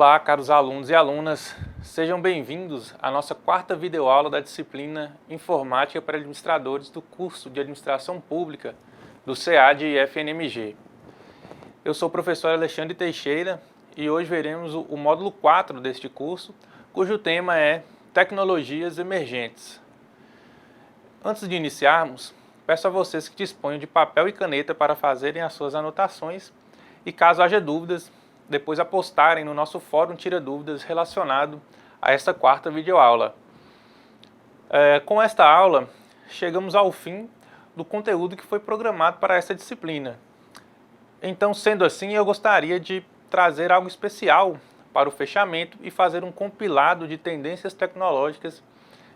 Olá, caros alunos e alunas, sejam bem-vindos à nossa quarta videoaula da disciplina Informática para Administradores do curso de Administração Pública do SEAD FNMG. Eu sou o professor Alexandre Teixeira e hoje veremos o módulo 4 deste curso, cujo tema é Tecnologias Emergentes. Antes de iniciarmos, peço a vocês que disponham de papel e caneta para fazerem as suas anotações e, caso haja dúvidas, depois apostarem no nosso fórum Tira Dúvidas relacionado a esta quarta videoaula. Com esta aula, chegamos ao fim do conteúdo que foi programado para esta disciplina. Então, sendo assim, eu gostaria de trazer algo especial para o fechamento e fazer um compilado de tendências tecnológicas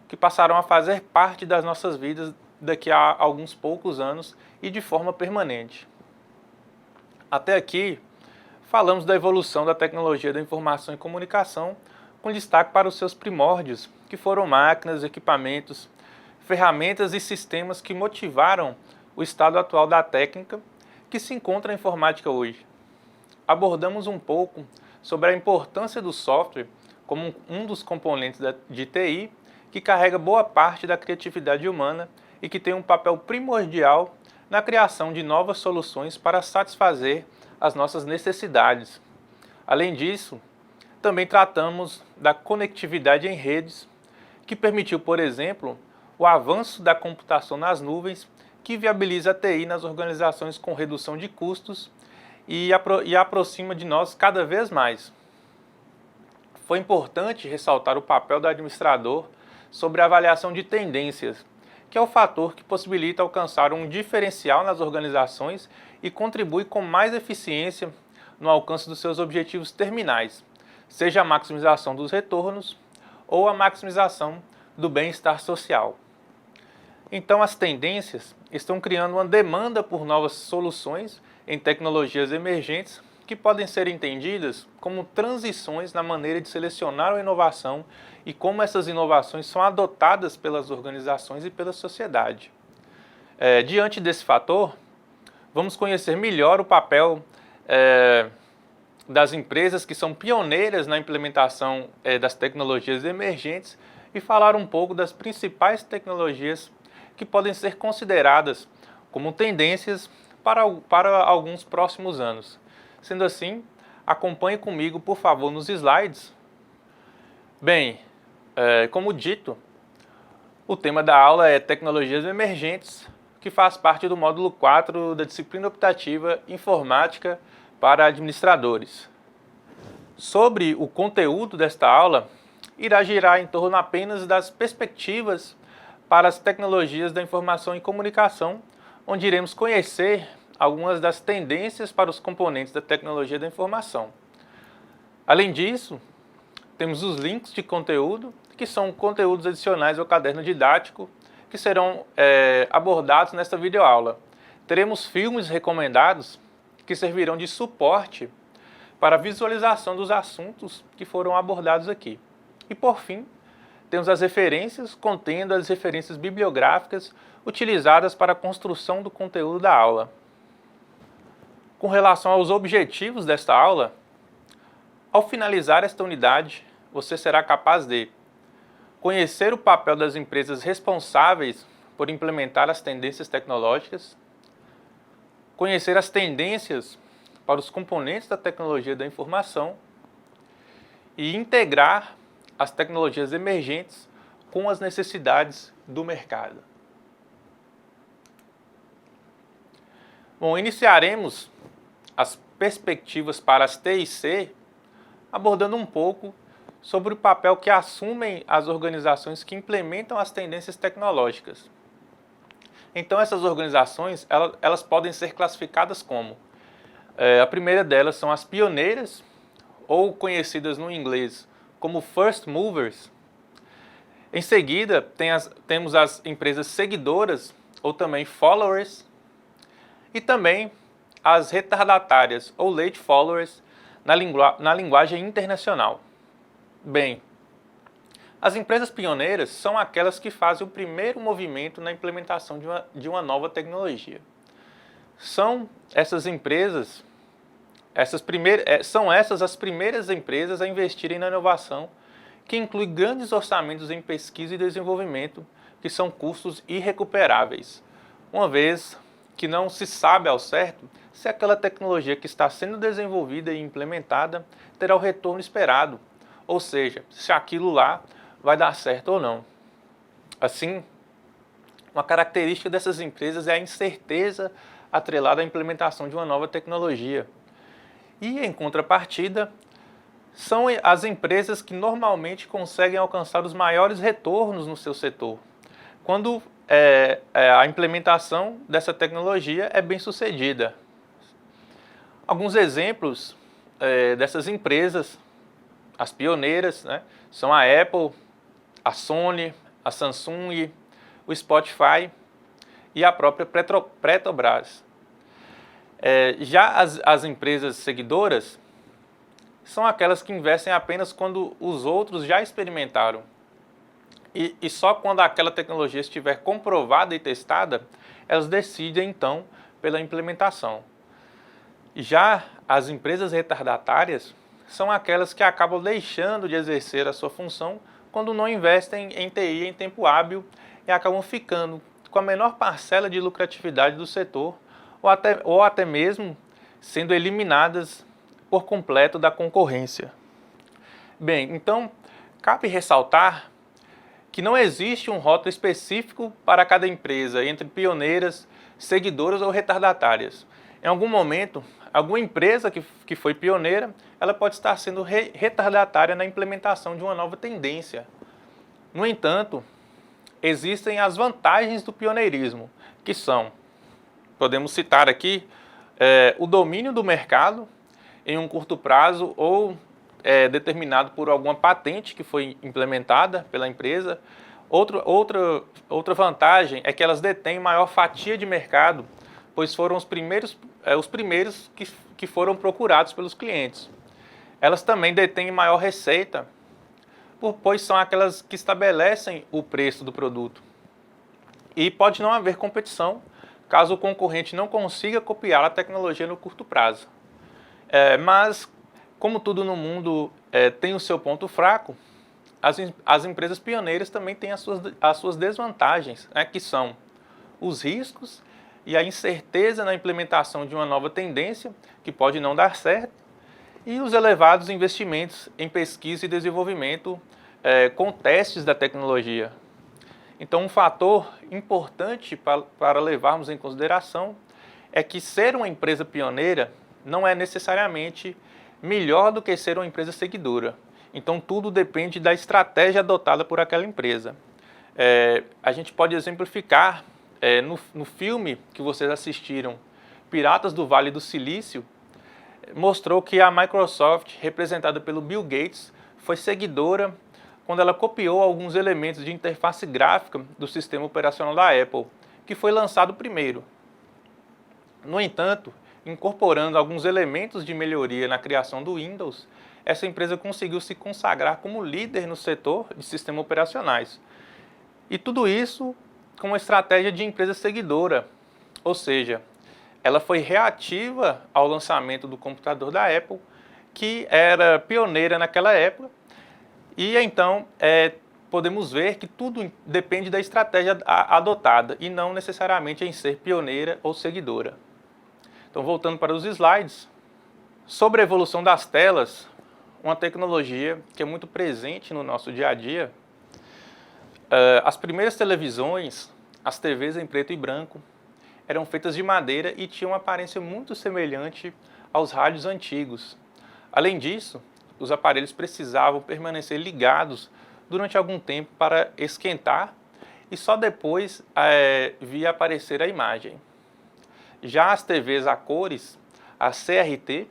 que passarão a fazer parte das nossas vidas daqui a alguns poucos anos e de forma permanente. Até aqui, falamos da evolução da tecnologia da informação e comunicação, com destaque para os seus primórdios, que foram máquinas, equipamentos, ferramentas e sistemas que motivaram o estado atual da técnica que se encontra a informática hoje. Abordamos um pouco sobre a importância do software como um dos componentes de TI, que carrega boa parte da criatividade humana e que tem um papel primordial na criação de novas soluções para satisfazer as nossas necessidades. Além disso, também tratamos da conectividade em redes, que permitiu, por exemplo, o avanço da computação nas nuvens, que viabiliza a TI nas organizações com redução de custos e aproxima de nós cada vez mais. Foi importante ressaltar o papel do administrador sobre a avaliação de tendências, que é o fator que possibilita alcançar um diferencial nas organizações e contribui com mais eficiência no alcance dos seus objetivos terminais, seja a maximização dos retornos ou a maximização do bem-estar social. Então, as tendências estão criando uma demanda por novas soluções em tecnologias emergentes que podem ser entendidas como transições na maneira de selecionar a inovação e como essas inovações são adotadas pelas organizações e pela sociedade. Diante desse fator, vamos conhecer melhor o papel das empresas que são pioneiras na implementação das tecnologias emergentes e falar um pouco das principais tecnologias que podem ser consideradas como tendências para alguns próximos anos. Sendo assim, acompanhe comigo, por favor, nos slides. Bem, como dito, o tema da aula é Tecnologias Emergentes, que faz parte do módulo 4 da disciplina optativa Informática para Administradores. Sobre o conteúdo desta aula, irá girar em torno apenas das perspectivas para as tecnologias da informação e comunicação, onde iremos conhecer algumas das tendências para os componentes da tecnologia da informação. Além disso, temos os links de conteúdo, que são conteúdos adicionais ao caderno didático, que serão abordados nesta videoaula. Teremos filmes recomendados, que servirão de suporte para a visualização dos assuntos que foram abordados aqui. E, por fim, temos as referências contendo as referências bibliográficas utilizadas para a construção do conteúdo da aula. Com relação aos objetivos desta aula, ao finalizar esta unidade, você será capaz de conhecer o papel das empresas responsáveis por implementar as tendências tecnológicas, conhecer as tendências para os componentes da tecnologia da informação e integrar as tecnologias emergentes com as necessidades do mercado. Bom, iniciaremos as perspectivas para as TIC, abordando um pouco sobre o papel que assumem as organizações que implementam as tendências tecnológicas. Então, essas organizações, elas podem ser classificadas como, a primeira delas são as pioneiras, ou conhecidas no inglês como First Movers. Em seguida, temos as empresas seguidoras, ou também Followers, e também as retardatárias, ou Late Followers, na linguagem internacional. Bem, as empresas pioneiras são aquelas que fazem o primeiro movimento na implementação de uma nova tecnologia. São essas empresas São essas as primeiras empresas a investirem na inovação, que inclui grandes orçamentos em pesquisa e desenvolvimento, que são custos irrecuperáveis, uma vez que não se sabe ao certo se aquela tecnologia que está sendo desenvolvida e implementada terá o retorno esperado, ou seja, se aquilo lá vai dar certo ou não. Assim, uma característica dessas empresas é a incerteza atrelada à implementação de uma nova tecnologia. E, em contrapartida, são as empresas que normalmente conseguem alcançar os maiores retornos no seu setor, quando a implementação dessa tecnologia é bem sucedida. Alguns exemplos dessas empresas, as pioneiras, né, são a Apple, a Sony, a Samsung, o Spotify e a própria Petrobras. Já as empresas seguidoras são aquelas que investem apenas quando os outros já experimentaram. E só quando aquela tecnologia estiver comprovada e testada, elas decidem então pela implementação. Já as empresas retardatárias são aquelas que acabam deixando de exercer a sua função quando não investem em TI em tempo hábil e acabam ficando com a menor parcela de lucratividade do setor ou até mesmo sendo eliminadas por completo da concorrência. Bem, então cabe ressaltar que não existe um rótulo específico para cada empresa entre pioneiras, seguidoras ou retardatárias. Em algum momento, alguma empresa que foi pioneira, ela pode estar sendo retardatária na implementação de uma nova tendência. No entanto, existem as vantagens do pioneirismo, que são, podemos citar aqui, o domínio do mercado em um curto prazo ou determinado por alguma patente que foi implementada pela empresa. Outra vantagem é que elas detêm maior fatia de mercado, pois foram os primeiros que foram procurados pelos clientes. Elas também detêm maior receita, pois são aquelas que estabelecem o preço do produto. E pode não haver competição, caso o concorrente não consiga copiar a tecnologia no curto prazo. Mas, como tudo no mundo tem o seu ponto fraco, as empresas pioneiras também têm as suas desvantagens, né, que são os riscos e a incerteza na implementação de uma nova tendência, que pode não dar certo, e os elevados investimentos em pesquisa e desenvolvimento com testes da tecnologia. Então, um fator importante para levarmos em consideração é que ser uma empresa pioneira não é necessariamente melhor do que ser uma empresa seguidora. Então, tudo depende da estratégia adotada por aquela empresa. A gente pode exemplificar no filme que vocês assistiram, Piratas do Vale do Silício, mostrou que a Microsoft, representada pelo Bill Gates, foi seguidora quando ela copiou alguns elementos de interface gráfica do sistema operacional da Apple, que foi lançado primeiro. No entanto, incorporando alguns elementos de melhoria na criação do Windows, essa empresa conseguiu se consagrar como líder no setor de sistemas operacionais. E tudo isso com uma estratégia de empresa seguidora, ou seja, ela foi reativa ao lançamento do computador da Apple, que era pioneira naquela época, e então podemos ver que tudo depende da estratégia adotada e não necessariamente em ser pioneira ou seguidora. Então, voltando para os slides, sobre a evolução das telas, uma tecnologia que é muito presente no nosso dia a dia. As primeiras televisões, as TVs em preto e branco, eram feitas de madeira e tinham uma aparência muito semelhante aos rádios antigos. Além disso, os aparelhos precisavam permanecer ligados durante algum tempo para esquentar e só depois via aparecer a imagem. Já as TVs a cores, a CRT,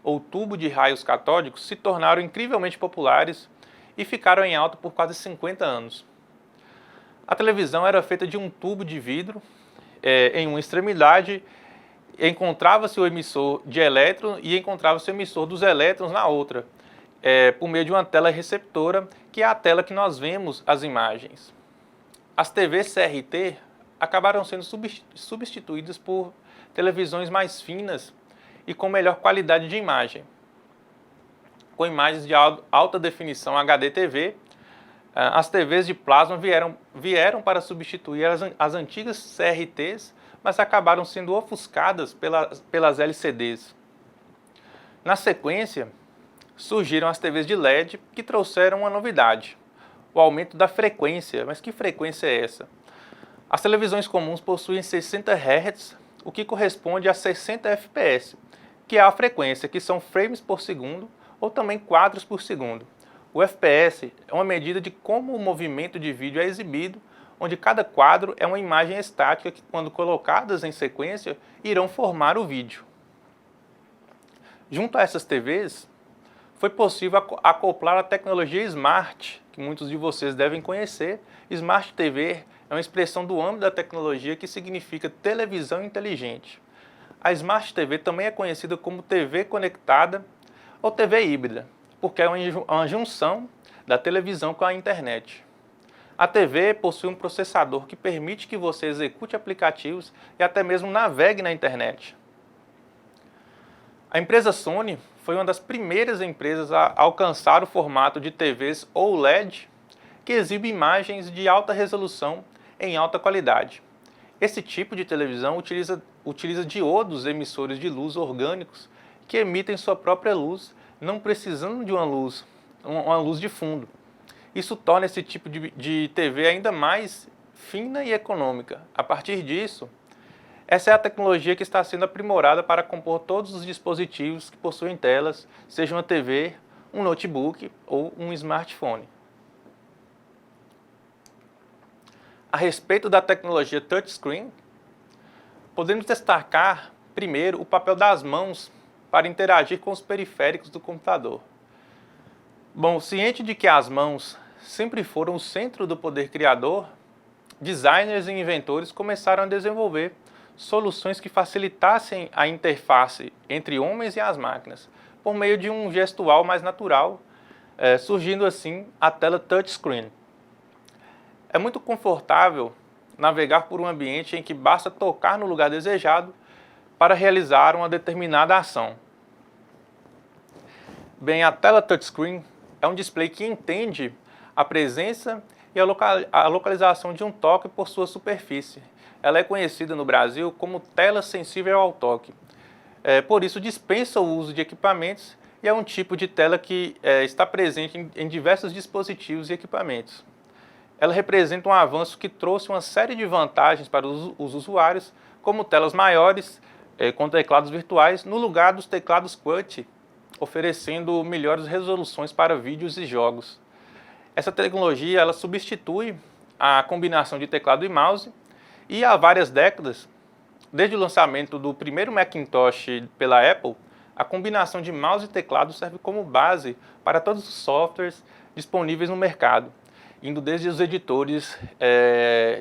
ou tubo de raios catódicos, se tornaram incrivelmente populares e ficaram em alta por quase 50 anos. A televisão era feita de um tubo de vidro, em uma extremidade encontrava-se o emissor de elétron e encontrava-se o emissor dos elétrons na outra, por meio de uma tela receptora, que é a tela que nós vemos as imagens. As TVs CRT acabaram sendo substituídas por televisões mais finas e com melhor qualidade de imagem. Com imagens de alta definição HDTV, as TVs de plasma vieram para substituir as antigas CRTs, mas acabaram sendo ofuscadas pelas LCDs. Na sequência, surgiram as TVs de LED, que trouxeram uma novidade: o aumento da frequência. Mas que frequência é essa? As televisões comuns possuem 60 Hz, o que corresponde a 60 fps, que é a frequência, que são frames por segundo, ou também quadros por segundo. O FPS é uma medida de como o movimento de vídeo é exibido, onde cada quadro é uma imagem estática que, quando colocadas em sequência, irão formar o vídeo. Junto a essas TVs, foi possível acoplar a tecnologia Smart, que muitos de vocês devem conhecer. Smart TV é uma expressão do âmbito da tecnologia que significa televisão inteligente. A Smart TV também é conhecida como TV conectada ou TV híbrida, porque é uma junção da televisão com a internet. A TV possui um processador que permite que você execute aplicativos e até mesmo navegue na internet. A empresa Sony foi uma das primeiras empresas a alcançar o formato de TVs OLED, que exibe imagens de alta resolução em alta qualidade. Esse tipo de televisão utiliza diodos emissores de luz orgânicos que emitem sua própria luz, não precisando de uma luz de fundo. Isso torna esse tipo de TV ainda mais fina e econômica. A partir disso, essa é a tecnologia que está sendo aprimorada para compor todos os dispositivos que possuem telas, seja uma TV, um notebook ou um smartphone. A respeito da tecnologia touchscreen, podemos destacar primeiro o papel das mãos para interagir com os periféricos do computador. Bom, ciente de que as mãos sempre foram o centro do poder criador, designers e inventores começaram a desenvolver soluções que facilitassem a interface entre homens e as máquinas, por meio de um gestual mais natural, surgindo assim a tela touchscreen. É muito confortável navegar por um ambiente em que basta tocar no lugar desejado para realizar uma determinada ação. Bem, a tela touchscreen é um display que entende a presença e a localização de um toque por sua superfície. Ela é conhecida no Brasil como tela sensível ao toque. Por isso, dispensa o uso de equipamentos e é um tipo de tela que está presente em diversos dispositivos e equipamentos. Ela representa um avanço que trouxe uma série de vantagens para os usuários, como telas maiores, com teclados virtuais, no lugar dos teclados QWERTY, oferecendo melhores resoluções para vídeos e jogos. Essa tecnologia ela substitui a combinação de teclado e mouse, e há várias décadas, desde o lançamento do primeiro Macintosh pela Apple, a combinação de mouse e teclado serve como base para todos os softwares disponíveis no mercado, indo desde os editores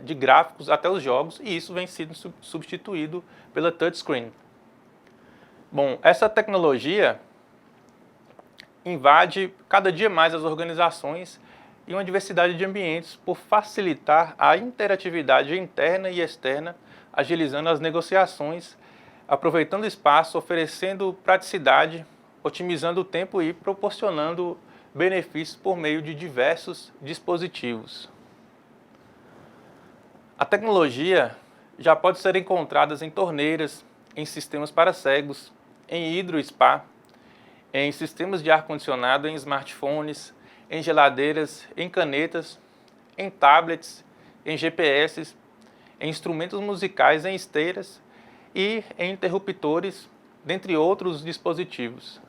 de gráficos até os jogos, e isso vem sendo substituído pela touchscreen. Bom, essa tecnologia invade cada dia mais as organizações e uma diversidade de ambientes por facilitar a interatividade interna e externa, agilizando as negociações, aproveitando espaço, oferecendo praticidade, otimizando o tempo e proporcionando benefícios por meio de diversos dispositivos. A tecnologia já pode ser encontrada em torneiras, em sistemas para cegos, em hidro-spa, em sistemas de ar-condicionado, em smartphones, em geladeiras, em canetas, em tablets, em GPS, em instrumentos musicais, em esteiras e em interruptores, dentre outros dispositivos.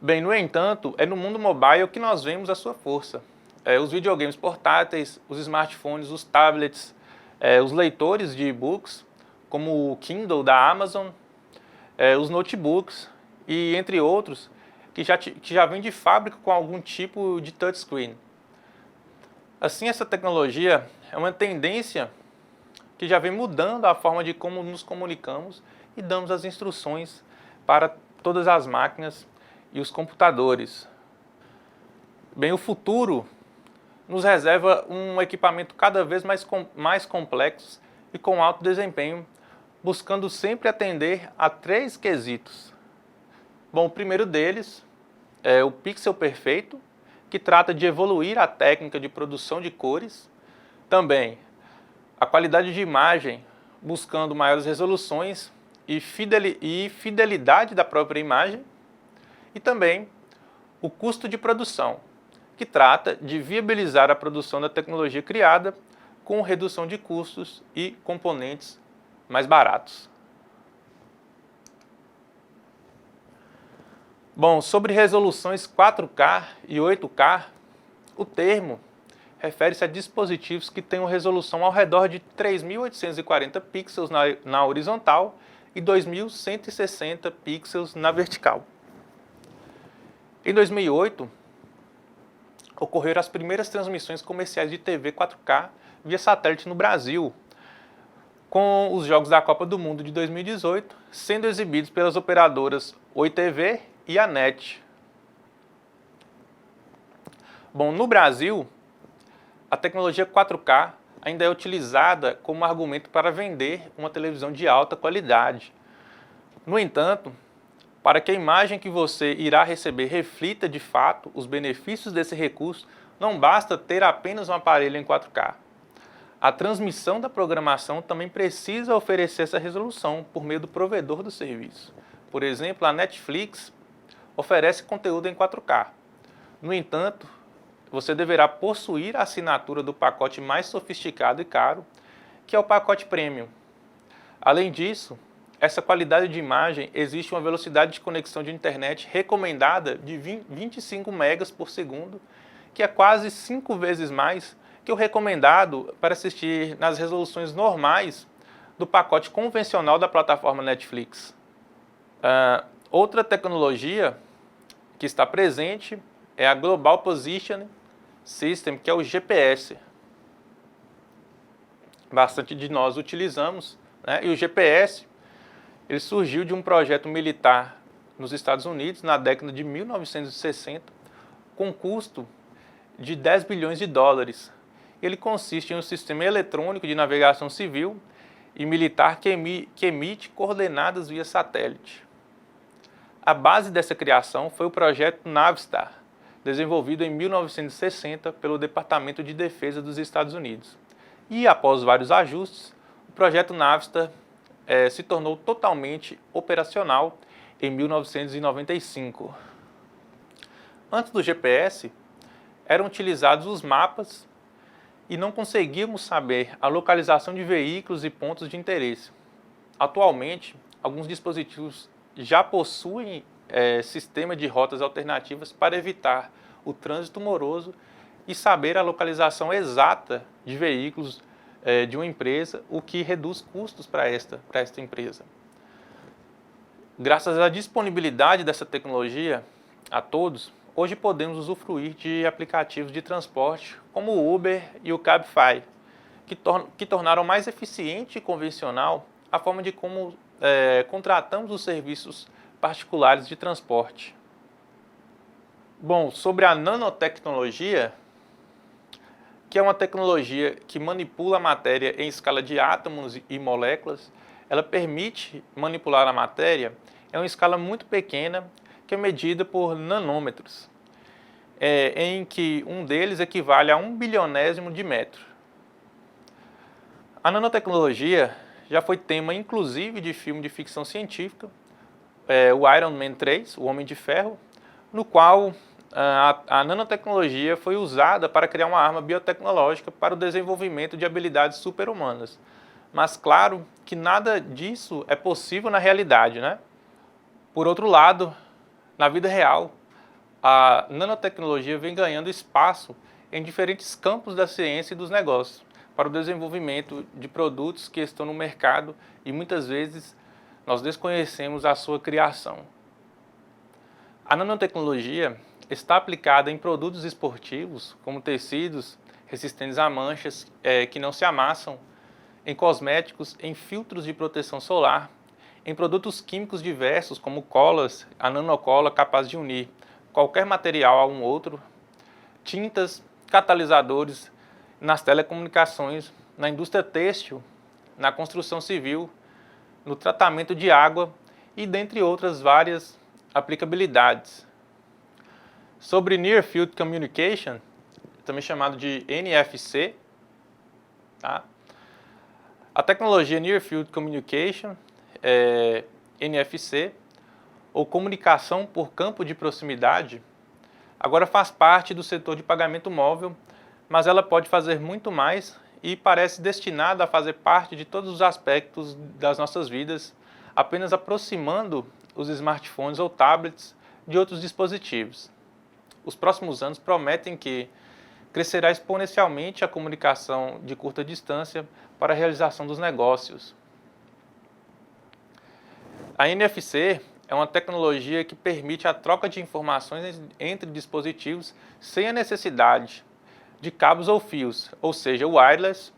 Bem, no entanto, é no mundo mobile que nós vemos a sua força. Os videogames portáteis, os smartphones, os tablets, os leitores de e-books, como o Kindle da Amazon, os notebooks e entre outros, que já vem de fábrica com algum tipo de touchscreen. Assim, essa tecnologia é uma tendência que já vem mudando a forma de como nos comunicamos e damos as instruções para todas as máquinas e os computadores. Bem, o futuro nos reserva um equipamento cada vez mais complexo e com alto desempenho, buscando sempre atender a 3 quesitos. Bom, o primeiro deles é o pixel perfeito, que trata de evoluir a técnica de produção de cores. Também a qualidade de imagem, buscando maiores resoluções e fidelidade da própria imagem. E também o custo de produção, que trata de viabilizar a produção da tecnologia criada com redução de custos e componentes mais baratos. Bom, sobre resoluções 4K e 8K, o termo refere-se a dispositivos que tenham resolução ao redor de 3.840 pixels na horizontal e 2.160 pixels na vertical. Em 2008, ocorreram as primeiras transmissões comerciais de TV 4K via satélite no Brasil, com os Jogos da Copa do Mundo de 2018 sendo exibidos pelas operadoras Oi TV e a NET. Bom, no Brasil, a tecnologia 4K ainda é utilizada como argumento para vender uma televisão de alta qualidade. No entanto, para que a imagem que você irá receber reflita de fato os benefícios desse recurso, não basta ter apenas um aparelho em 4K. A transmissão da programação também precisa oferecer essa resolução por meio do provedor do serviço. Por exemplo, a Netflix oferece conteúdo em 4K. No entanto, você deverá possuir a assinatura do pacote mais sofisticado e caro, que é o pacote Premium. Além disso, essa qualidade de imagem existe uma velocidade de conexão de internet recomendada de 25 megas por segundo, que é quase 5 vezes mais que o recomendado para assistir nas resoluções normais do pacote convencional da plataforma Netflix. Outra tecnologia que está presente é a Global Positioning System, que é o GPS. Bastante de nós utilizamos, né? E o GPS ele surgiu de um projeto militar nos Estados Unidos na década de 1960, com custo de 10 bilhões de dólares. Ele consiste em um sistema eletrônico de navegação civil e militar que emite coordenadas via satélite. A base dessa criação foi o projeto Navstar, desenvolvido em 1960 pelo Departamento de Defesa dos Estados Unidos. E após vários ajustes, o projeto Navstar se tornou totalmente operacional em 1995. Antes do GPS, eram utilizados os mapas e não conseguíamos saber a localização de veículos e pontos de interesse. Atualmente, alguns dispositivos já possuem sistema de rotas alternativas para evitar o trânsito moroso e saber a localização exata de veículos de uma empresa, o que reduz custos para esta empresa. Graças à disponibilidade dessa tecnologia a todos, hoje podemos usufruir de aplicativos de transporte como o Uber e o Cabify, que tornaram mais eficiente e convencional a forma de como contratamos os serviços particulares de transporte. Bom, sobre a nanotecnologia, que é uma tecnologia que manipula a matéria em escala de átomos e moléculas, ela permite manipular a matéria em uma escala muito pequena, que é medida por nanômetros, em que um deles equivale a 1 bilionésimo de metro. A nanotecnologia já foi tema, inclusive, de filme de ficção científica, o Iron Man 3, o Homem de Ferro, no qual a nanotecnologia foi usada para criar uma arma biotecnológica para o desenvolvimento de habilidades super-humanas. Mas claro que nada disso é possível na realidade, né? Por outro lado, na vida real, a nanotecnologia vem ganhando espaço em diferentes campos da ciência e dos negócios para o desenvolvimento de produtos que estão no mercado e muitas vezes nós desconhecemos a sua criação. A nanotecnologia está aplicada em produtos esportivos, como tecidos resistentes a manchas que não se amassam, em cosméticos, em filtros de proteção solar, em produtos químicos diversos, como colas, a nanocola capaz de unir qualquer material a um outro, tintas, catalisadores, nas telecomunicações, na indústria têxtil, na construção civil, no tratamento de água e dentre outras várias aplicabilidades. Sobre Near Field Communication, também chamado de NFC, tá? A tecnologia Near Field Communication, NFC, ou comunicação por campo de proximidade, agora faz parte do setor de pagamento móvel, mas ela pode fazer muito mais e parece destinada a fazer parte de todos os aspectos das nossas vidas, apenas aproximando os smartphones ou tablets de outros dispositivos. Os próximos anos prometem que crescerá exponencialmente a comunicação de curta distância para a realização dos negócios. A NFC é uma tecnologia que permite a troca de informações entre dispositivos sem a necessidade de cabos ou fios, ou seja, wireless,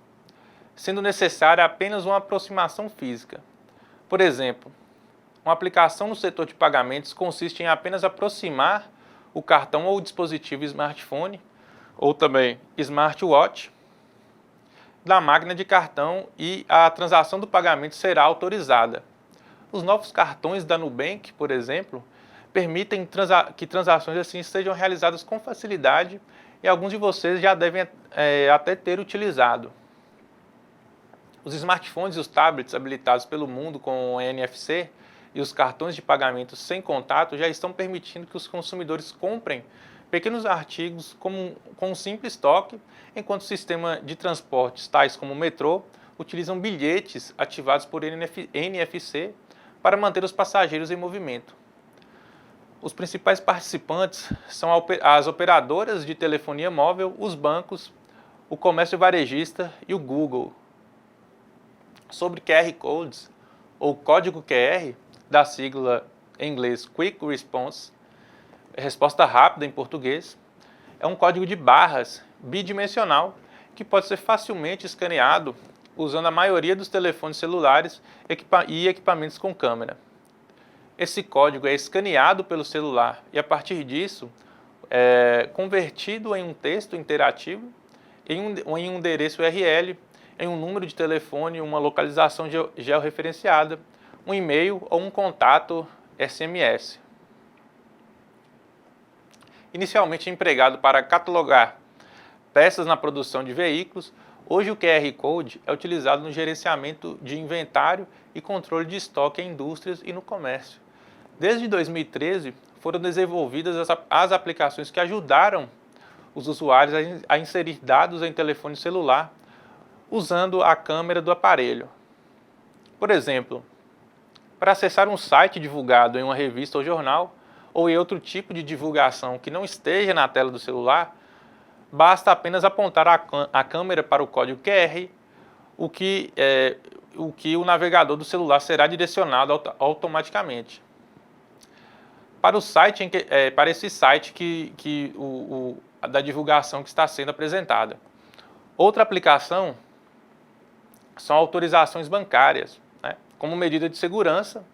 sendo necessária apenas uma aproximação física. Por exemplo, uma aplicação no setor de pagamentos consiste em apenas aproximar o cartão ou o dispositivo smartphone, ou também smartwatch, da máquina de cartão e a transação do pagamento será autorizada. Os novos cartões da Nubank, por exemplo, permitem que transações assim sejam realizadas com facilidade e alguns de vocês já devem até ter utilizado. Os smartphones e os tablets habilitados pelo mundo com NFC e os cartões de pagamento sem contato já estão permitindo que os consumidores comprem pequenos artigos com um simples toque, enquanto o sistema de transportes, tais como o metrô, utilizam bilhetes ativados por NFC para manter os passageiros em movimento. Os principais participantes são as operadoras de telefonia móvel, os bancos, o comércio varejista e o Google. Sobre QR Codes, ou código QR, da sigla em inglês Quick Response, resposta rápida em português, é um código de barras bidimensional que pode ser facilmente escaneado usando a maioria dos telefones celulares e equipamentos com câmera. Esse código é escaneado pelo celular e, a partir disso, é convertido em um texto interativo, em um endereço URL, em um número de telefone, uma localização georreferenciada, um e-mail ou um contato SMS. Inicialmente empregado para catalogar peças na produção de veículos, hoje o QR Code é utilizado no gerenciamento de inventário e controle de estoque em indústrias e no comércio. Desde 2013, foram desenvolvidas as aplicações que ajudaram os usuários a inserir dados em telefone celular usando a câmera do aparelho. Por exemplo, para acessar um site divulgado em uma revista ou jornal, ou em outro tipo de divulgação que não esteja na tela do celular, basta apenas apontar a câmera para o código QR, o que o navegador do celular será direcionado automaticamente para o site para esse site da divulgação que está sendo apresentada. Outra aplicação são autorizações bancárias, né? Como medida de segurança,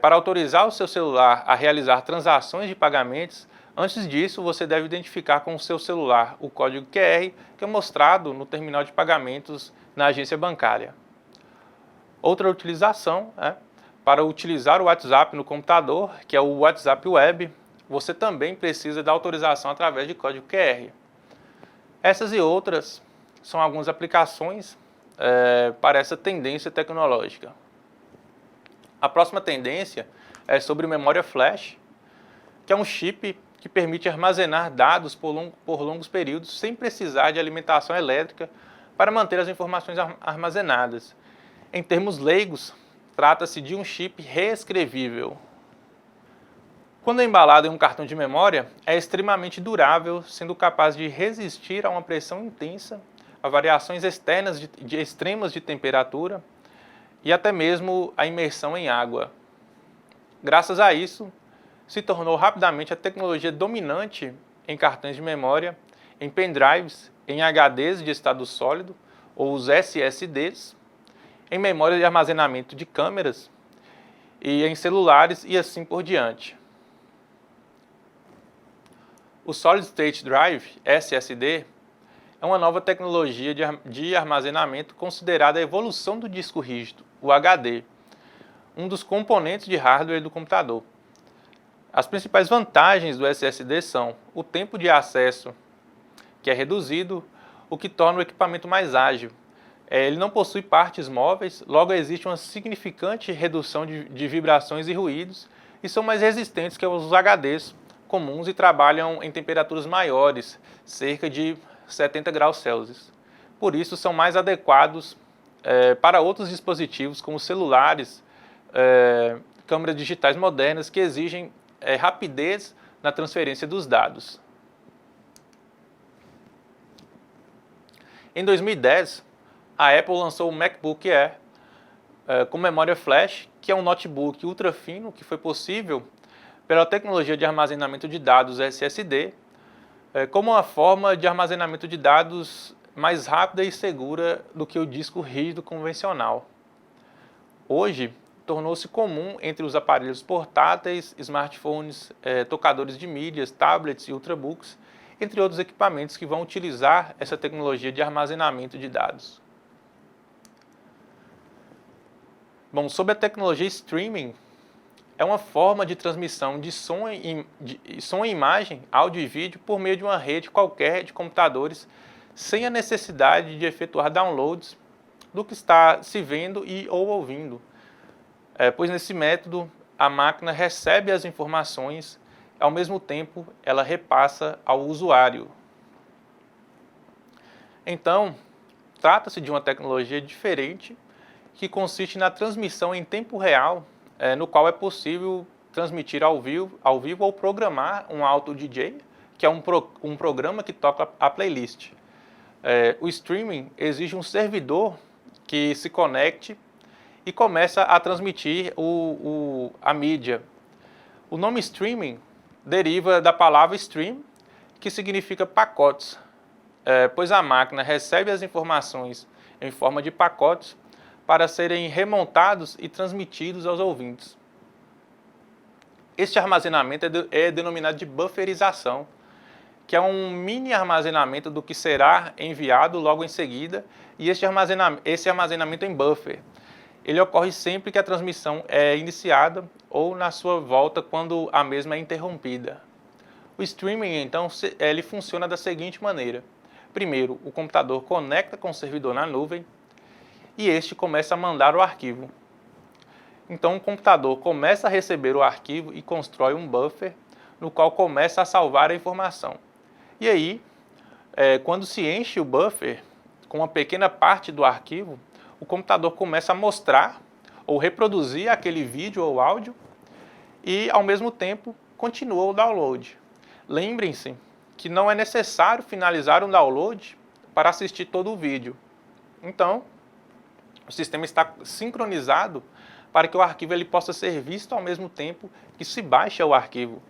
para autorizar o seu celular a realizar transações de pagamentos. Antes disso, você deve identificar com o seu celular o código QR que é mostrado no terminal de pagamentos na agência bancária. Outra utilização, para utilizar o WhatsApp no computador, que é o WhatsApp Web, você também precisa da autorização através de código QR. Essas e outras são algumas aplicações para essa tendência tecnológica. A próxima tendência é sobre memória flash, que é um chip que permite armazenar dados por longos períodos sem precisar de alimentação elétrica para manter as informações armazenadas. Em termos leigos, trata-se de um chip reescrevível. Quando embalado em um cartão de memória, é extremamente durável, sendo capaz de resistir a uma pressão intensa, a variações externas extremas de temperatura e até mesmo a imersão em água. Graças a isso, se tornou rapidamente a tecnologia dominante em cartões de memória, em pendrives, em HDs de estado sólido, ou os SSDs, em memória de armazenamento de câmeras e em celulares e assim por diante. O Solid State Drive, SSD, é uma nova tecnologia de armazenamento considerada a evolução do disco rígido, o HD, um dos componentes de hardware do computador. As principais vantagens do SSD são o tempo de acesso, que é reduzido, o que torna o equipamento mais ágil. Ele não possui partes móveis, logo existe uma significante redução de vibrações e ruídos e são mais resistentes que os HDs comuns e trabalham em temperaturas maiores, cerca de 70 graus Celsius. Por isso, são mais adequados para outros dispositivos como celulares, câmeras digitais modernas que exigem rapidez na transferência dos dados. Em 2010, a Apple lançou o MacBook Air com memória flash, que é um notebook ultra fino que foi possível pela tecnologia de armazenamento de dados SSD, como uma forma de armazenamento de dados mais rápida e segura do que o disco rígido convencional. Hoje, tornou-se comum entre os aparelhos portáteis, smartphones, tocadores de mídias, tablets e ultrabooks, entre outros equipamentos que vão utilizar essa tecnologia de armazenamento de dados. Bom, sobre a tecnologia streaming, é uma forma de transmissão de som e imagem, áudio e vídeo por meio de uma rede qualquer de computadores, sem a necessidade de efetuar downloads do que está se vendo ou ouvindo. Pois nesse método a máquina recebe as informações, ao mesmo tempo ela repassa ao usuário. Então, trata-se de uma tecnologia diferente que consiste na transmissão em tempo real, no qual é possível transmitir ao vivo ou programar um auto DJ, que é um programa que toca a playlist. O streaming exige um servidor que se conecte e começa a transmitir a mídia. O nome streaming deriva da palavra stream, que significa pacotes, pois a máquina recebe as informações em forma de pacotes para serem remontados e transmitidos aos ouvintes. Este armazenamento é denominado de bufferização, que é um mini armazenamento do que será enviado logo em seguida, e esse armazenamento em buffer. Ele ocorre sempre que a transmissão é iniciada ou na sua volta quando a mesma é interrompida. O streaming, então, ele funciona da seguinte maneira. Primeiro, o computador conecta com o servidor na nuvem e este começa a mandar o arquivo. Então, o computador começa a receber o arquivo e constrói um buffer no qual começa a salvar a informação. E aí, quando se enche o buffer com uma pequena parte do arquivo, o computador começa a mostrar ou reproduzir aquele vídeo ou áudio e, ao mesmo tempo, continua o download. Lembrem-se que não é necessário finalizar um download para assistir todo o vídeo. Então, o sistema está sincronizado para que o arquivo ele possa ser visto ao mesmo tempo que se baixa o arquivo.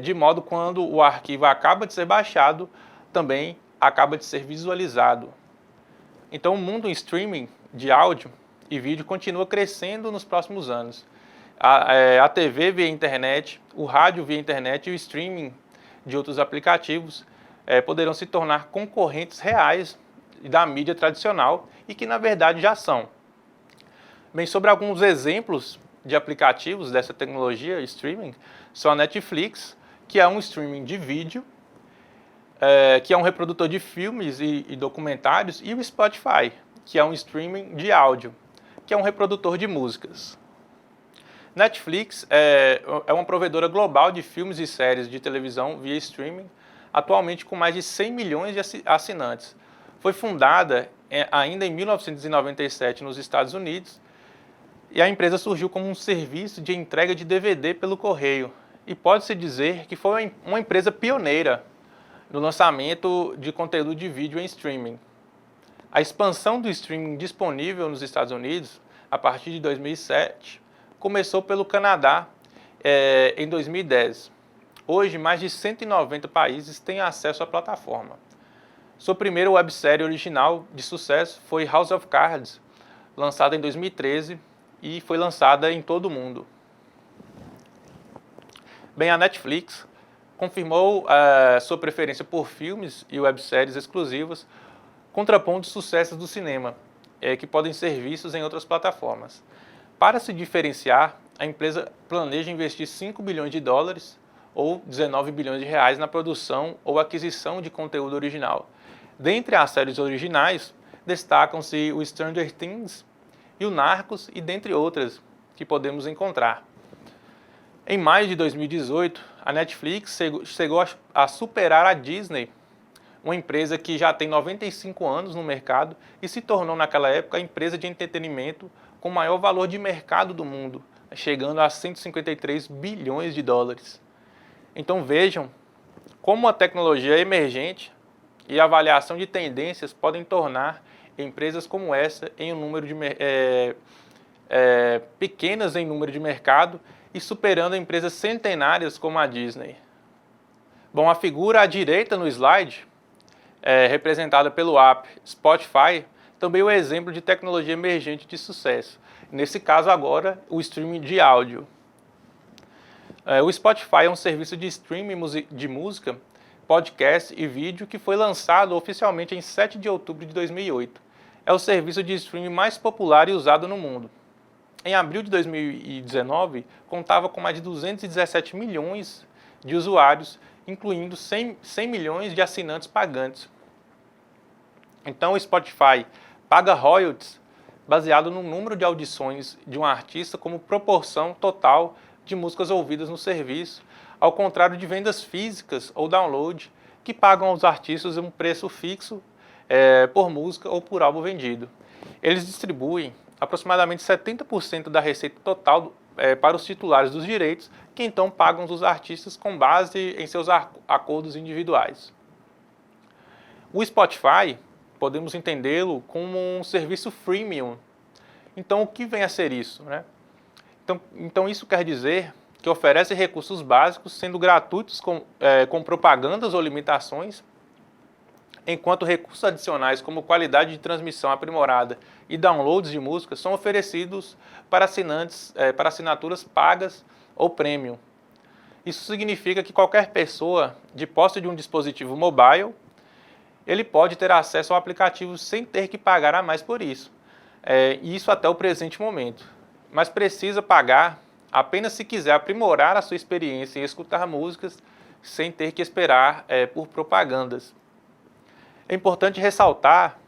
De modo que quando o arquivo acaba de ser baixado, também acaba de ser visualizado. Então, o mundo em streaming de áudio e vídeo continua crescendo nos próximos anos. A TV via internet, o rádio via internet e o streaming de outros aplicativos poderão se tornar concorrentes reais da mídia tradicional e que, na verdade, já são. Bem, sobre alguns exemplos de aplicativos dessa tecnologia streaming, são a Netflix, que é um streaming de vídeo, que é um reprodutor de filmes e documentários, e o Spotify, que é um streaming de áudio, que é um reprodutor de músicas. Netflix é uma provedora global de filmes e séries de televisão via streaming, atualmente com mais de 100 milhões de assinantes. Foi fundada ainda em 1997 nos Estados Unidos, e a empresa surgiu como um serviço de entrega de DVD pelo correio, e pode-se dizer que foi uma empresa pioneira no lançamento de conteúdo de vídeo em streaming. A expansão do streaming disponível nos Estados Unidos, a partir de 2007, começou pelo Canadá em 2010. Hoje, mais de 190 países têm acesso à plataforma. Sua primeira websérie original de sucesso foi House of Cards, lançada em 2013 e foi lançada em todo o mundo. Bem, a Netflix confirmou sua preferência por filmes e webséries exclusivas, contrapondo os sucessos do cinema, que podem ser vistos em outras plataformas. Para se diferenciar, a empresa planeja investir 5 bilhões de dólares ou 19 bilhões de reais na produção ou aquisição de conteúdo original. Dentre as séries originais, destacam-se o Stranger Things e o Narcos, e dentre outras que podemos encontrar. Em maio de 2018, a Netflix chegou a superar a Disney, uma empresa que já tem 95 anos no mercado e se tornou naquela época a empresa de entretenimento com maior valor de mercado do mundo, chegando a 153 bilhões de dólares. Então vejam como a tecnologia emergente e a avaliação de tendências podem tornar empresas como essa em um número de pequenas em número de mercado e superando empresas centenárias como a Disney. Bom, a figura à direita no slide, representada pelo app Spotify, também é um exemplo de tecnologia emergente de sucesso. Nesse caso agora, o streaming de áudio. O Spotify é um serviço de streaming de música, podcast e vídeo que foi lançado oficialmente em 7 de outubro de 2008. É o serviço de streaming mais popular e usado no mundo. Em abril de 2019, contava com mais de 217 milhões de usuários, incluindo 100 milhões de assinantes pagantes. Então o Spotify paga royalties baseado no número de audições de um artista como proporção total de músicas ouvidas no serviço, ao contrário de vendas físicas ou download, que pagam aos artistas um preço fixo por música ou por álbum vendido. Eles distribuem aproximadamente 70% da receita total para os titulares dos direitos, que então pagam os artistas com base em seus acordos individuais. O Spotify, podemos entendê-lo como um serviço freemium. Então, o que vem a ser isso, né? Então isso quer dizer que oferece recursos básicos, sendo gratuitos com propagandas ou limitações, enquanto recursos adicionais como qualidade de transmissão aprimorada e downloads de músicas são oferecidos para assinantes, para assinaturas pagas ou premium. Isso significa que qualquer pessoa de posse de um dispositivo mobile, ele pode ter acesso ao aplicativo sem ter que pagar a mais por isso. Isso até o presente momento. Mas precisa pagar apenas se quiser aprimorar a sua experiência em escutar músicas sem ter que esperar por propagandas. É importante ressaltar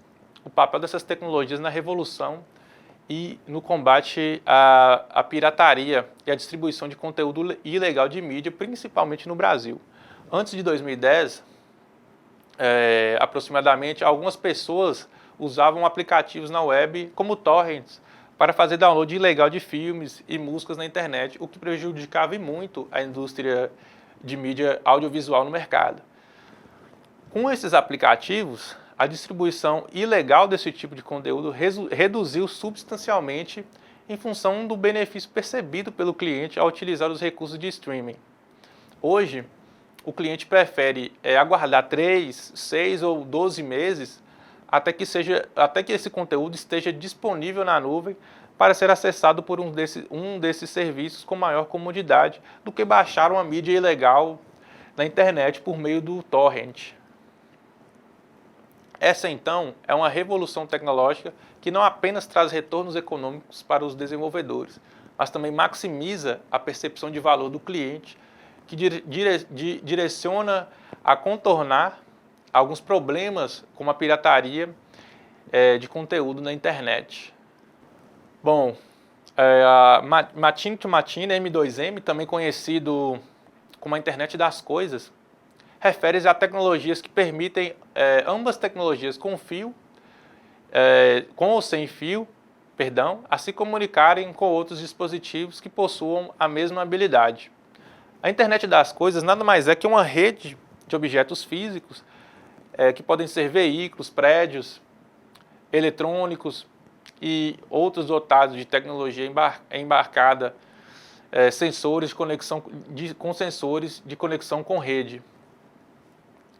o papel dessas tecnologias na revolução e no combate à pirataria e à distribuição de conteúdo ilegal de mídia, principalmente no Brasil. Antes de 2010, aproximadamente, algumas pessoas usavam aplicativos na web como torrents para fazer download ilegal de filmes e músicas na internet, o que prejudicava muito a indústria de mídia audiovisual no mercado. Com esses aplicativos, a distribuição ilegal desse tipo de conteúdo reduziu substancialmente em função do benefício percebido pelo cliente ao utilizar os recursos de streaming. Hoje, o cliente prefere aguardar 3, 6 ou 12 meses até que esse conteúdo esteja disponível na nuvem para ser acessado por um desses serviços com maior comodidade do que baixar uma mídia ilegal na internet por meio do torrent. Essa, então, é uma revolução tecnológica que não apenas traz retornos econômicos para os desenvolvedores, mas também maximiza a percepção de valor do cliente, que direciona a contornar alguns problemas como a pirataria de conteúdo na internet. Bom, a Machine to Machine, M2M, também conhecido como a internet das coisas, refere-se a tecnologias que permitem ambas tecnologias com ou sem fio, a se comunicarem com outros dispositivos que possuam a mesma habilidade. A internet das coisas nada mais é que uma rede de objetos físicos que podem ser veículos, prédios, eletrônicos e outros dotados de tecnologia embarcada, sensores de conexão com sensores de conexão com rede,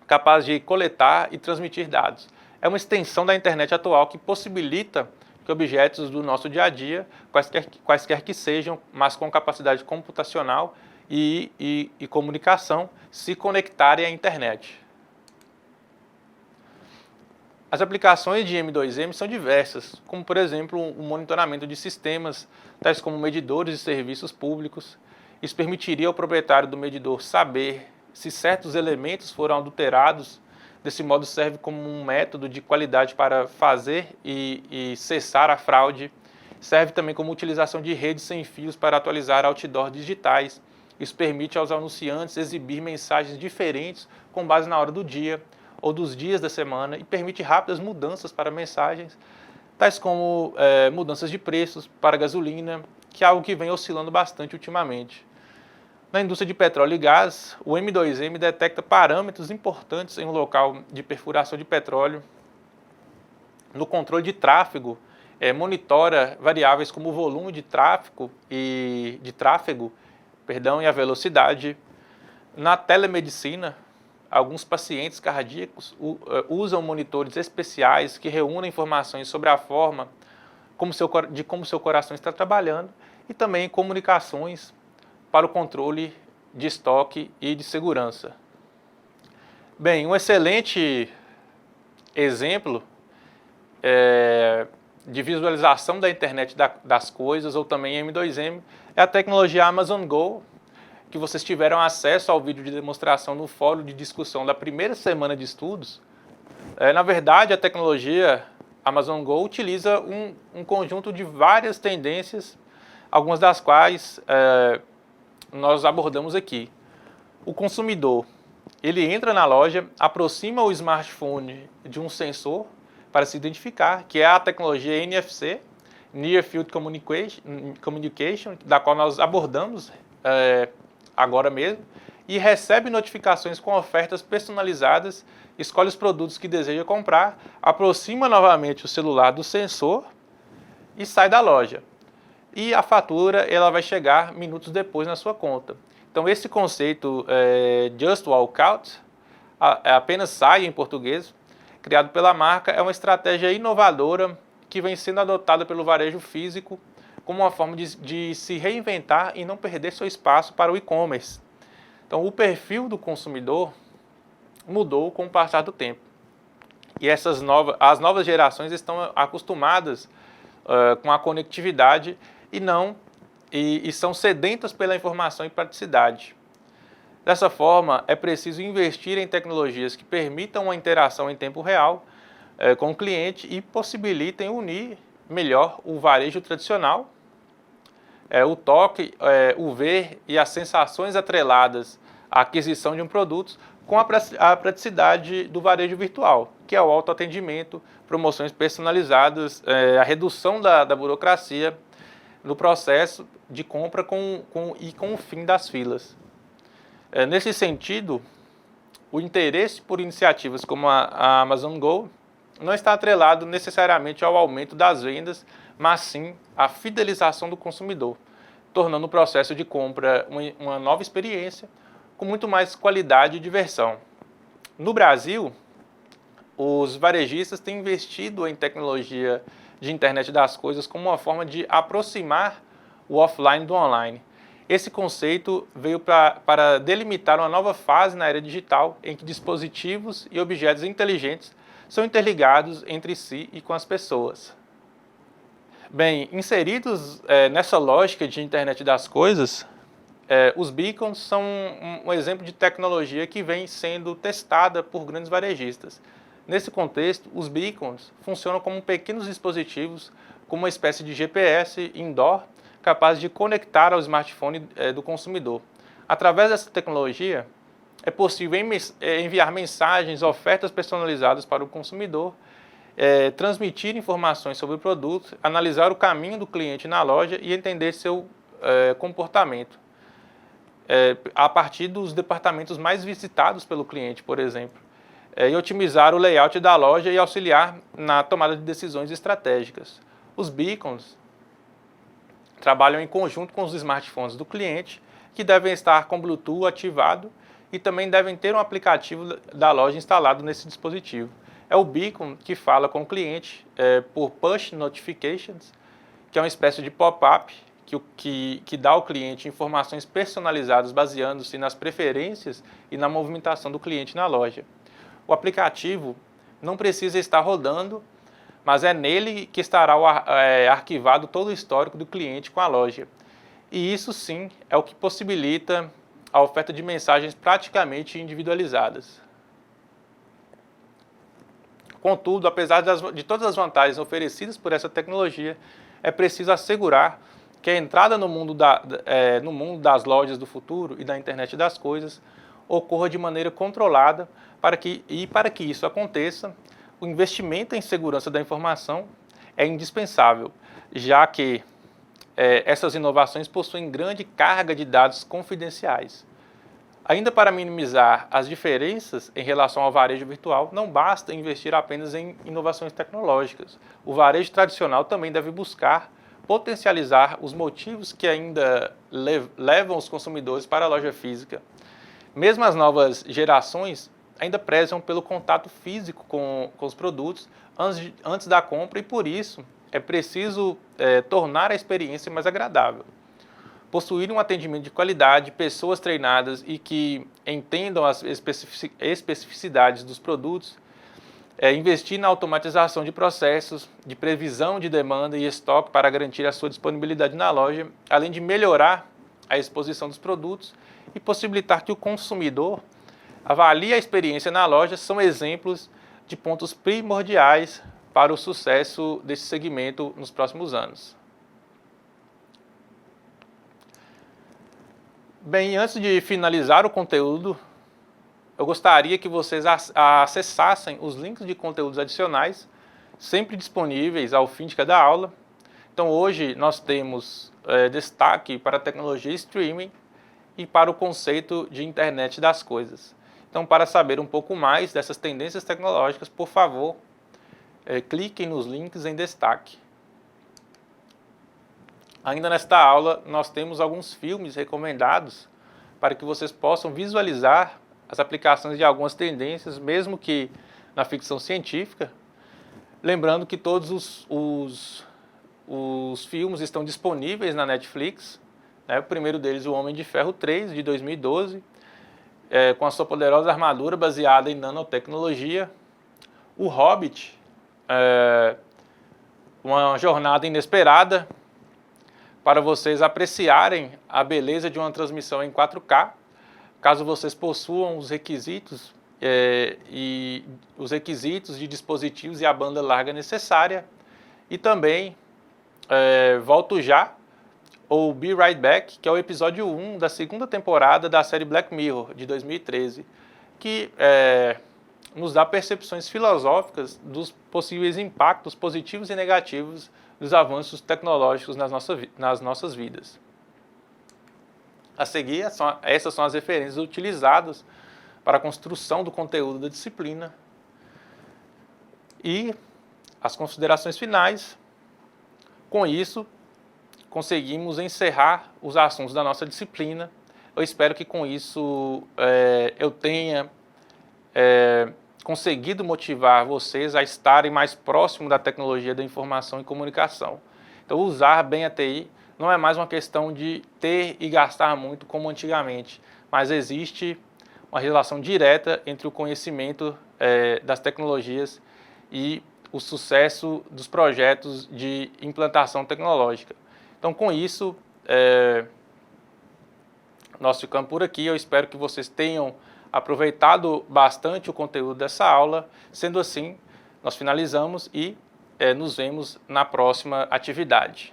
capaz de coletar e transmitir dados. É uma extensão da internet atual que possibilita que objetos do nosso dia a dia, quaisquer que sejam, mas com capacidade computacional e comunicação, se conectarem à internet. As aplicações de M2M são diversas, como por exemplo o monitoramento de sistemas, tais como medidores de serviços públicos. Isso permitiria ao proprietário do medidor saber se certos elementos foram adulterados. Desse modo serve como um método de qualidade para fazer e cessar a fraude. Serve também como utilização de redes sem fios para atualizar outdoors digitais. Isso permite aos anunciantes exibir mensagens diferentes com base na hora do dia ou dos dias da semana e permite rápidas mudanças para mensagens, tais como mudanças de preços para gasolina, que é algo que vem oscilando bastante ultimamente. Na indústria de petróleo e gás, o M2M detecta parâmetros importantes em um local de perfuração de petróleo. No controle de tráfego, monitora variáveis como o volume de tráfego e a velocidade. Na telemedicina, alguns pacientes cardíacos usam monitores especiais que reúnem informações sobre a forma como seu coração está trabalhando e também comunicações para o controle de estoque e de segurança. Bem, um excelente exemplo de visualização da internet das coisas, ou também M2M, é a tecnologia Amazon Go, que vocês tiveram acesso ao vídeo de demonstração no fórum de discussão da primeira semana de estudos. Na verdade, a tecnologia Amazon Go utiliza um conjunto de várias tendências, algumas das quais nós abordamos aqui. O consumidor, ele entra na loja, aproxima o smartphone de um sensor para se identificar, que é a tecnologia NFC, Near Field Communication, da qual nós abordamos agora mesmo, e recebe notificações com ofertas personalizadas, escolhe os produtos que deseja comprar, aproxima novamente o celular do sensor e sai da loja. E a fatura ela vai chegar minutos depois na sua conta. Então esse conceito Just Walk Out, apenas sai em português, criado pela marca, é uma estratégia inovadora que vem sendo adotada pelo varejo físico como uma forma de se reinventar e não perder seu espaço para o e-commerce. Então o perfil do consumidor mudou com o passar do tempo. E as novas gerações estão acostumadas com a conectividade e são sedentas pela informação e praticidade. Dessa forma, é preciso investir em tecnologias que permitam uma interação em tempo real com o cliente e possibilitem unir melhor o varejo tradicional, o toque, o ver e as sensações atreladas à aquisição de um produto com a praticidade do varejo virtual, que é o autoatendimento, promoções personalizadas, a redução da burocracia no processo de compra com o fim das filas. Nesse sentido, o interesse por iniciativas como a Amazon Go não está atrelado necessariamente ao aumento das vendas, mas sim à fidelização do consumidor, tornando o processo de compra uma nova experiência com muito mais qualidade e diversão. No Brasil, os varejistas têm investido em tecnologia de internet das coisas como uma forma de aproximar o offline do online. Esse conceito veio para delimitar uma nova fase na era digital em que dispositivos e objetos inteligentes são interligados entre si e com as pessoas. Bem, inseridos nessa lógica de internet das coisas, os beacons são um exemplo de tecnologia que vem sendo testada por grandes varejistas. Nesse contexto, os beacons funcionam como pequenos dispositivos, como uma espécie de GPS indoor, capaz de conectar ao smartphone do consumidor. Através dessa tecnologia, é possível enviar mensagens, ofertas personalizadas para o consumidor, transmitir informações sobre o produto, analisar o caminho do cliente na loja e entender seu comportamento, a partir dos departamentos mais visitados pelo cliente, por exemplo, e otimizar o layout da loja e auxiliar na tomada de decisões estratégicas. Os beacons trabalham em conjunto com os smartphones do cliente, que devem estar com Bluetooth ativado e também devem ter um aplicativo da loja instalado nesse dispositivo. É o beacon que fala com o cliente por push notifications, que é uma espécie de pop-up que dá ao cliente informações personalizadas baseando-se nas preferências e na movimentação do cliente na loja. O aplicativo não precisa estar rodando, mas é nele que estará arquivado todo o histórico do cliente com a loja. E isso sim é o que possibilita a oferta de mensagens praticamente individualizadas. Contudo, apesar de todas as vantagens oferecidas por essa tecnologia, é preciso assegurar que a entrada no mundo das lojas do futuro e da internet das coisas ocorra de maneira controlada para que isso aconteça, o investimento em segurança da informação é indispensável, já que essas inovações possuem grande carga de dados confidenciais. Ainda para minimizar as diferenças em relação ao varejo virtual, não basta investir apenas em inovações tecnológicas. O varejo tradicional também deve buscar potencializar os motivos que ainda levam os consumidores para a loja física. Mesmo as novas gerações ainda prezam pelo contato físico com os produtos antes da compra e, por isso, é preciso tornar a experiência mais agradável. Possuir um atendimento de qualidade, pessoas treinadas e que entendam as especificidades dos produtos, investir na automatização de processos, de previsão de demanda e estoque para garantir a sua disponibilidade na loja, além de melhorar a exposição dos produtos e possibilitar que o consumidor avalie a experiência na loja, são exemplos de pontos primordiais para o sucesso desse segmento nos próximos anos. Bem, antes de finalizar o conteúdo, eu gostaria que vocês acessassem os links de conteúdos adicionais, sempre disponíveis ao fim de cada aula. Então, hoje nós temos destaque para a tecnologia streaming e para o conceito de internet das coisas. Então, para saber um pouco mais dessas tendências tecnológicas, por favor, cliquem nos links em destaque. Ainda nesta aula, nós temos alguns filmes recomendados para que vocês possam visualizar as aplicações de algumas tendências, mesmo que na ficção científica. Lembrando que todos os filmes estão disponíveis na Netflix. O primeiro deles, O Homem de Ferro 3, de 2012, com a sua poderosa armadura baseada em nanotecnologia. O Hobbit, uma jornada inesperada, para vocês apreciarem a beleza de uma transmissão em 4K, caso vocês possuam os requisitos de dispositivos e a banda larga necessária. E também Volto Já, ou Be Right Back, que é o episódio 1 da segunda temporada da série Black Mirror, de 2013, que nos dá percepções filosóficas dos possíveis impactos positivos e negativos dos avanços tecnológicos nas nossas vidas. A seguir, essas são as referências utilizadas para a construção do conteúdo da disciplina. E as considerações finais. Com isso, conseguimos encerrar os assuntos da nossa disciplina. Eu espero que com isso eu tenha conseguido motivar vocês a estarem mais próximos da tecnologia da informação e comunicação. Então, usar bem a TI não é mais uma questão de ter e gastar muito como antigamente, mas existe uma relação direta entre o conhecimento das tecnologias e o sucesso dos projetos de implantação tecnológica. Então, com isso, nós ficamos por aqui. Eu espero que vocês tenham aproveitado bastante o conteúdo dessa aula. Sendo assim, nós finalizamos e nos vemos na próxima atividade.